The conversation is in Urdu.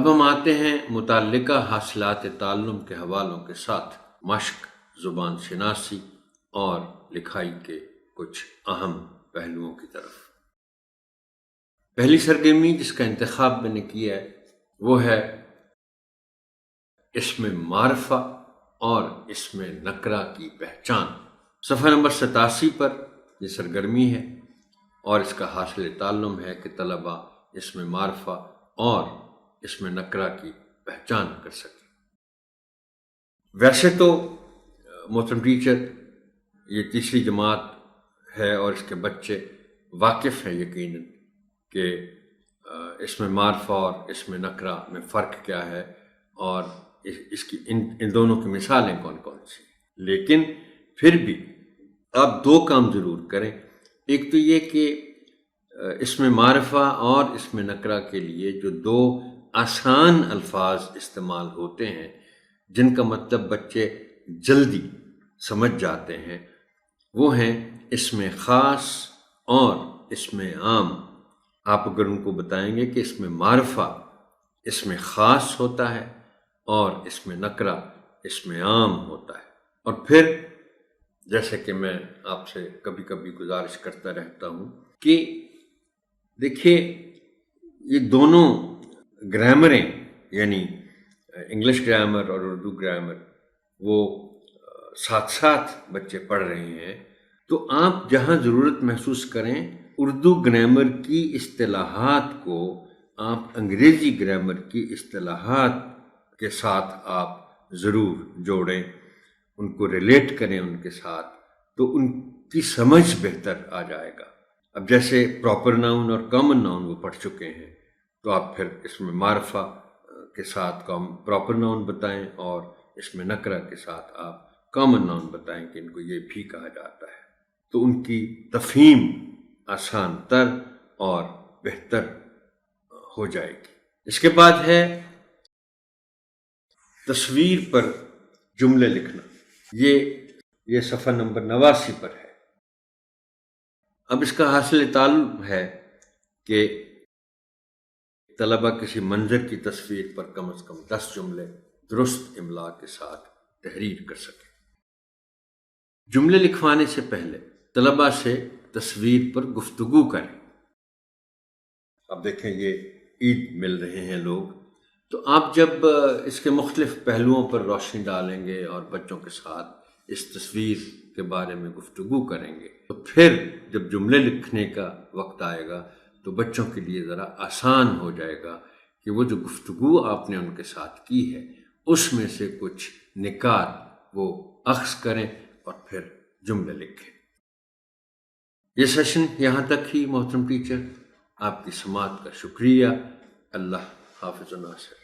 اب ہم آتے ہیں متعلقہ حاصلات تعلم کے حوالوں کے ساتھ مشق، زبان شناسی اور لکھائی کے کچھ اہم پہلوؤں کی طرف۔ پہلی سرگرمی جس کا انتخاب میں نے کیا ہے وہ ہے اسم معرفہ اور اسم نکرہ کی پہچان۔ صفحہ نمبر 87 پر یہ سرگرمی ہے اور اس کا حاصل تعلم ہے کہ طلبہ اسم معرفہ اور اسم نکرہ کی پہچان کر سکیں۔ ویسے تو محترم ٹیچر یہ تیسری جماعت ہے اور اس کے بچے واقف ہیں یقیناً کہ اسم معرفہ اور اسم نکرہ میں فرق کیا ہے اور اس کی ان دونوں کی مثالیں کون کون سی ہیں، لیکن پھر بھی آپ دو کام ضرور کریں۔ ایک تو یہ کہ اسم معرفہ اور اسم نکرہ کے لیے جو دو آسان الفاظ استعمال ہوتے ہیں جن کا مطلب بچے جلدی سمجھ جاتے ہیں وہ ہیں اسم خاص اور اسم عام۔ آپ اگر ان کو بتائیں گے کہ اسم معرفہ اسم خاص ہوتا ہے اور اسم نکرہ اسم عام ہوتا ہے، اور پھر جیسے کہ میں آپ سے کبھی کبھی گزارش کرتا رہتا ہوں کہ دیکھیے یہ دونوں گرامریں یعنی انگلش گرامر اور اردو گرامر وہ ساتھ ساتھ بچے پڑھ رہے ہیں، تو آپ جہاں ضرورت محسوس کریں اردو گرامر کی اصطلاحات کو آپ انگریزی گرامر کی اصطلاحات کے ساتھ آپ ضرور جوڑیں، ان کو ریلیٹ کریں ان کے ساتھ، تو ان کی سمجھ بہتر آ جائے گا۔ اب جیسے پراپر ناؤن اور کامن ناؤن وہ پڑھ چکے ہیں تو آپ پھر اسم معرفہ کے ساتھ پراپر ناؤن بتائیں اور اسم نکرہ کے ساتھ آپ کامن ناؤن بتائیں کہ ان کو یہ بھی کہا جاتا ہے، تو ان کی تفہیم آسان تر اور بہتر ہو جائے گی۔ اس کے بعد ہے تصویر پر جملے لکھنا، یہ صفحہ نمبر 89 پر ہے۔ اب اس کا حاصل تعلم ہے کہ طلبہ کسی منظر کی تصویر پر کم از کم 10 جملے درست املا کے ساتھ تحریر کر سکیں۔ جملے لکھوانے سے پہلے طلبہ سے تصویر پر گفتگو کریں۔ اب دیکھیں یہ عید مل رہے ہیں لوگ، تو آپ جب اس کے مختلف پہلوؤں پر روشنی ڈالیں گے اور بچوں کے ساتھ اس تصویر کے بارے میں گفتگو کریں گے تو پھر جب جملے لکھنے کا وقت آئے گا تو بچوں کے لیے ذرا آسان ہو جائے گا کہ وہ جو گفتگو آپ نے ان کے ساتھ کی ہے اس میں سے کچھ نکات وہ اخذ کریں اور پھر جملے لکھیں۔ یہ سیشن یہاں تک ہی محترم ٹیچر، آپ کی سماعت کا شکریہ۔ اللہ حافظ و ناصر۔